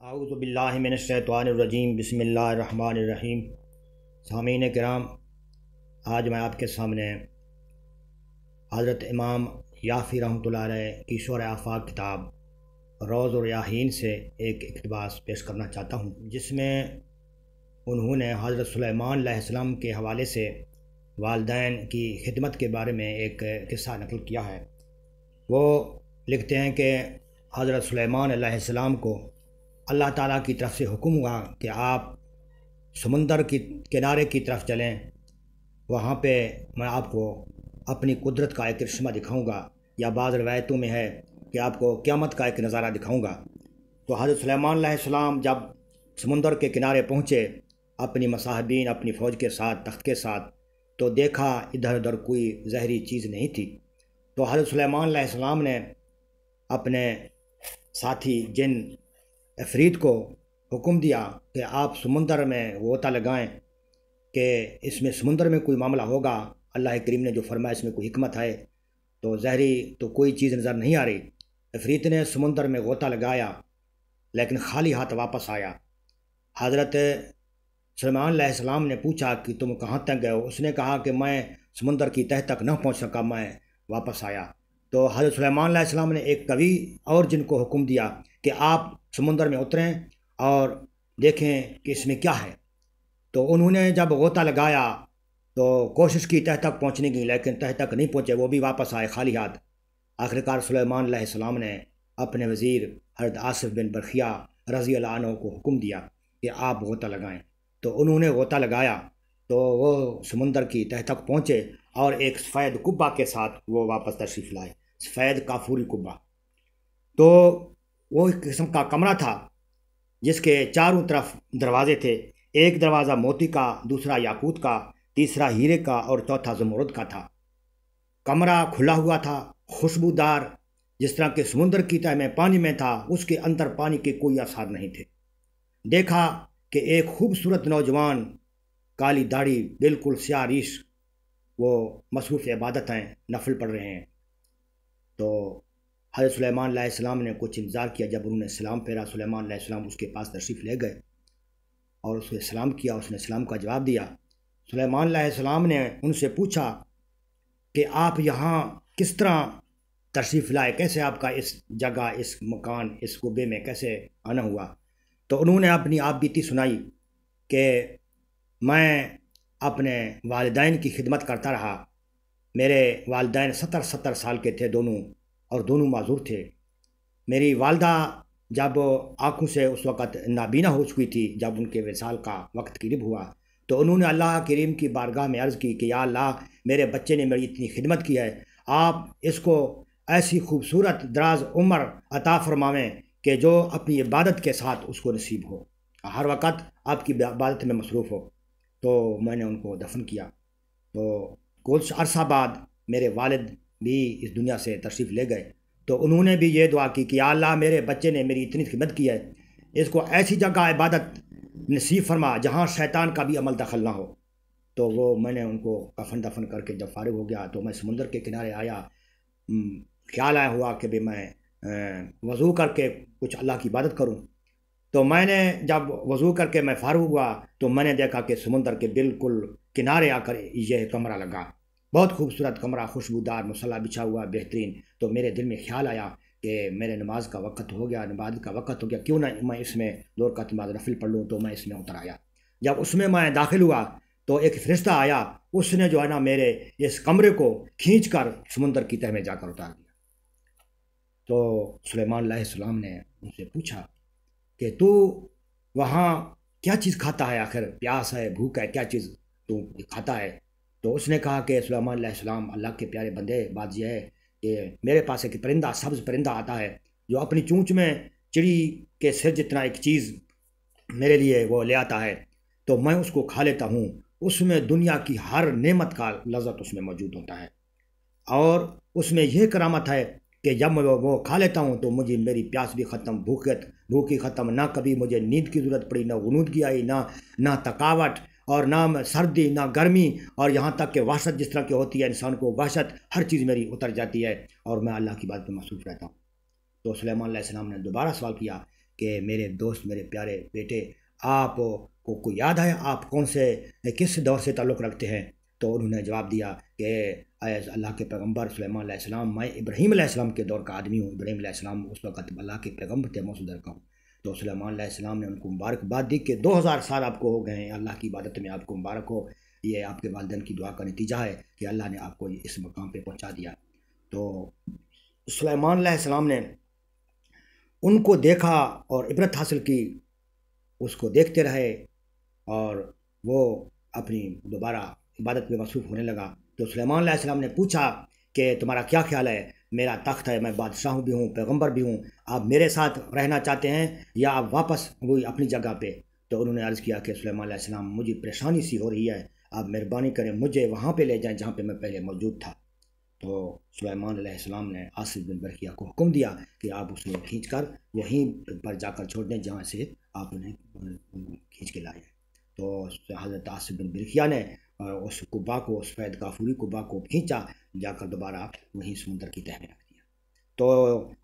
اعوذ باللہ من الشیطان الرجیم بسم اللہ الرحمن الرحیم۔ سامعین کرام، آج میں آپ کے سامنے حضرت امام یافی رحمۃ اللہ علیہ کی شرح آفاق کتاب روض الریاحین سے ایک اقتباس پیش کرنا چاہتا ہوں، جس میں انہوں نے حضرت سلیمان علیہ السلام کے حوالے سے والدین کی خدمت کے بارے میں ایک قصہ نقل کیا ہے۔ وہ لکھتے ہیں کہ حضرت سلیمان علیہ السلام کو اللہ تعالیٰ کی طرف سے حکم ہوا کہ آپ سمندر کی کنارے کی طرف چلیں، وہاں پہ میں آپ کو اپنی قدرت کا ایک کرشمہ دکھاؤں گا، یا بعض روایتوں میں ہے کہ آپ کو قیامت کا ایک نظارہ دکھاؤں گا۔ تو حضرت سلیمان علیہ السلام جب سمندر کے کنارے پہنچے اپنی مصاحبین اپنی فوج کے ساتھ تخت کے ساتھ، تو دیکھا ادھر ادھر کوئی زہری چیز نہیں تھی۔ تو حضرت سلیمان علیہ السلام نے اپنے ساتھی جن عفریت کو حکم دیا کہ آپ سمندر میں غوطہ لگائیں کہ اس میں سمندر میں کوئی معاملہ ہوگا، اللہ کریم نے جو فرمایا اس میں کوئی حکمت ہے، تو زہری تو کوئی چیز نظر نہیں آ رہی۔ عفریت نے سمندر میں غوطہ لگایا لیکن خالی ہاتھ واپس آیا۔ حضرت سلیمان علیہ السلام نے پوچھا کہ تم کہاں تک گئے ہو؟ اس نے کہا کہ میں سمندر کی تہ تک نہ پہنچ سکا، میں واپس آیا۔ تو حضرت سلیمان علیہ السلام نے ایک قوی اور جن کو حکم دیا کہ آپ سمندر میں اتریں اور دیکھیں کہ اس میں کیا ہے۔ تو انہوں نے جب غوطہ لگایا تو کوشش کی تہ تک پہنچنے کی، لیکن تہ تک نہیں پہنچے، وہ بھی واپس آئے خالی ہاتھ۔ آخرکار سلیمان علیہ السلام نے اپنے وزیر حضرت آصف بن برخیہ رضی اللہ عنہ کو حکم دیا کہ آپ غوطہ لگائیں۔ تو انہوں نے غوطہ لگایا تو وہ سمندر کی تہ تک پہنچے اور ایک سفید قبہ کے ساتھ وہ واپس تشریف لائے، سفید کافوری قبہ۔ تو وہ ایک قسم کا کمرہ تھا جس کے چاروں طرف دروازے تھے، ایک دروازہ موتی کا، دوسرا یاقوت کا، تیسرا ہیرے کا اور چوتھا زمرد کا تھا۔ کمرہ کھلا ہوا تھا، خوشبودار، جس طرح کہ سمندر کی تہ میں پانی میں تھا، اس کے اندر پانی کے کوئی آثار نہیں تھے۔ دیکھا کہ ایک خوبصورت نوجوان، کالی داڑھی، بالکل سیاہ ریش، وہ مصروف عبادت ہیں، نفل پڑھ رہے ہیں۔ تو حضرت سلیمان علیہ السلام نے کچھ انتظار کیا، جب انہوں نے سلام پھیرا، سلیمان علیہ السلام اس کے پاس تشریف لے گئے اور اس نے سلام کیا، اس نے سلام کا جواب دیا۔ سلیمان علیہ السلام نے ان سے پوچھا کہ آپ یہاں کس طرح تشریف لائے، کیسے آپ کا اس جگہ، اس مکان، اس قبے میں کیسے آنا ہوا؟ تو انہوں نے اپنی آپ بیتی سنائی کہ میں اپنے والدین کی خدمت کرتا رہا، میرے والدین 70 سال کے تھے دونوں، اور دونوں معذور تھے۔ میری والدہ جب آنکھوں سے اس وقت نابینا ہو چکی تھی، جب ان کے وصال کا وقت قریب ہوا، تو انہوں نے اللہ کریم کی بارگاہ میں عرض کی کہ یا اللہ، میرے بچے نے میری اتنی خدمت کی ہے، آپ اس کو ایسی خوبصورت دراز عمر عطا فرماویں کہ جو اپنی عبادت کے ساتھ اس کو نصیب ہو، ہر وقت آپ کی عبادت میں مصروف ہو۔ تو میں نے ان کو دفن کیا۔ تو کچھ عرصہ بعد میرے والد بھی اس دنیا سے تشریف لے گئے، تو انہوں نے بھی یہ دعا کی کہ یا اللہ، میرے بچے نے میری اتنی خدمت کی ہے، اس کو ایسی جگہ عبادت نصیب فرما جہاں شیطان کا بھی عمل دخل نہ ہو۔ تو وہ میں نے ان کو کفن دفن کر کے جب فارغ ہو گیا تو میں سمندر کے کنارے آیا، خیال آیا ہوا کہ میں وضو کر کے کچھ اللہ کی عبادت کروں۔ تو میں نے جب وضو کر کے میں فارغ ہوا تو میں نے دیکھا کہ سمندر کے بالکل کنارے آ کر یہ کمرہ لگا، بہت خوبصورت کمرہ، خوشبودار، مصلی بچھا ہوا، بہترین۔ تو میرے دل میں خیال آیا کہ میرے نماز کا وقت ہو گیا، نماز کا وقت ہو گیا، کیوں نہ میں اس میں 2 رکعت نماز نفل پڑھ لوں۔ تو میں اس میں اتر آیا۔ جب اس میں داخل ہوا تو ایک فرشتہ آیا، اس نے جو ہے نا میرے اس کمرے کو کھینچ کر سمندر کی تہ میں جا کر اتار دیا۔ تو سلیمان علیہ السلام نے ان سے پوچھا کہ تو وہاں کیا چیز کھاتا ہے، آخر پیاس ہے، بھوک ہے، کیا چیز تو کھاتا ہے؟ تو اس نے کہا کہ سلیمان علیہ السلام، اللہ کے پیارے بندے، بات یہ ہے کہ میرے پاس ایک پرندہ، سبز پرندہ آتا ہے جو اپنی چونچ میں چڑی کے سر جتنا ایک چیز میرے لیے وہ لے آتا ہے، تو میں اس کو کھا لیتا ہوں۔ اس میں دنیا کی ہر نعمت کا لذت اس میں موجود ہوتا ہے، اور اس میں یہ کرامت ہے کہ جب میں وہ کھا لیتا ہوں تو مجھے میری پیاس بھی ختم، بھوکی ختم، نہ کبھی مجھے نیند کی ضرورت پڑی، نہ غنودگی آئی، نہ تھکاوٹ، اور نہ سردی، نہ گرمی، اور یہاں تک کہ وحشت جس طرح کی ہوتی ہے انسان کو، وحشت، ہر چیز میری اتر جاتی ہے اور میں اللہ کی بات میں مصروف رہتا ہوں۔ تو سلیمان علیہ السلام نے دوبارہ سوال کیا کہ میرے دوست، میرے پیارے بیٹے، آپ کو یاد ہے آپ کس دور سے تعلق رکھتے ہیں؟ تو انہوں نے جواب دیا کہ اے اللہ کے پیغمبر سلیمان علیہ السلام، میں ابراہیم علیہ السلام کے دور کا آدمی ہوں۔ ابراہیم علیہ السلام اس وقت اللہ کے پیغمبر تھے، موصول در کا ہوں۔ تو سلیمان علیہ السلام نے ان کو مبارکباد دی کہ 2000 سال آپ کو ہو گئے ہیں اللہ کی عبادت میں، آپ کو مبارک ہو، یہ آپ کے والدین کی دعا کا نتیجہ ہے کہ اللہ نے آپ کو اس مقام پہ پہنچا دیا۔ تو سلیمان علیہ السلام نے ان کو دیکھا اور عبرت حاصل کی، اس کو دیکھتے رہے، اور وہ اپنی دوبارہ عبادت میں مصروف ہونے لگا۔ تو سلیمان علیہ السلام نے پوچھا کہ تمہارا کیا خیال ہے؟ میرا تخت ہے، میں بادشاہ بھی ہوں، پیغمبر بھی ہوں، آپ میرے ساتھ رہنا چاہتے ہیں یا آپ واپس وہی اپنی جگہ پہ؟ تو انہوں نے عرض کیا کہ سلیمان علیہ السلام، مجھے پریشانی سی ہو رہی ہے، آپ مہربانی کریں مجھے وہاں پہ لے جائیں جہاں پہ میں پہلے موجود تھا۔ تو سلیمان علیہ السلام نے آصف بن برقیہ کو حکم دیا کہ آپ اسے کھینچ کر وہیں پر جا کر چھوڑ دیں جہاں سے آپ انہیں کھینچ کے لائے۔ تو حضرت آصف بن برقیہ نے اس قبا کو، اس فید کافوری قبا کو کھینچا، جا کر دوبارہ وہیں سمندر کی تہہ میں رکھ دیا۔ تو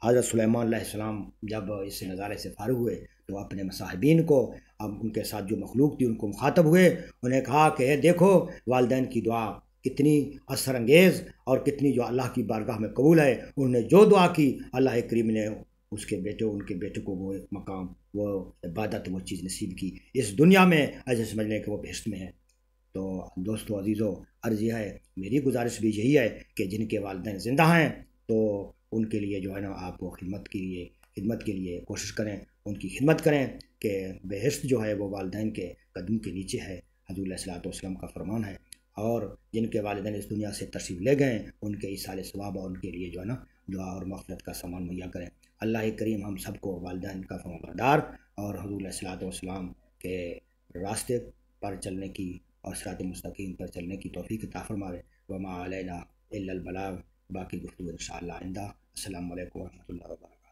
حضرت سلیمان علیہ السلام جب اس نظارے سے فارغ ہوئے تو اپنے مصاحبین کو، اب ان کے ساتھ جو مخلوق تھی ان کو مخاطب ہوئے، انہیں کہا کہ دیکھو والدین کی دعا کتنی اثر انگیز اور کتنی جو اللہ کی بارگاہ میں قبول ہے۔ انہوں نے جو دعا کی اللہ کریم نے ان کے بیٹے کو وہ مقام، وہ عبادت، وہ چیز نصیب کی اس دنیا میں، ایسے سمجھ لیں کہ وہ بہشت میں ہے۔ تو دوستو عزیزو، عرض یہ ہے، میری گزارش بھی یہی ہے کہ جن کے والدین زندہ ہیں تو ان کے لیے جو ہے نا آپ وہ خدمت کے لیے کوشش کریں، ان کی خدمت کریں کہ بہشت جو ہے وہ والدین کے قدم کے نیچے ہے، حضور علیہ الصلوۃ والسلام کا فرمان ہے۔ اور جن کے والدین اس دنیا سے تشریف لے گئے ان کے ایصال ثواب اور ان کے لیے جو ہے نا دعا اور مغفرت کا سامان مہیا کریں۔ اللہ کریم ہم سب کو والدین کا فرمانبردار اور حضور علیہ الصلوۃ والسلام کے راستے پر چلنے کی اور صراط مستقیم پر چلنے کی توفیق عطا فرمائے۔ وما علینا الا البلاغ۔ باقی گفتگو انشاءاللہ آئندہ۔ السلام علیکم ورحمۃ اللہ وبرکاتہ۔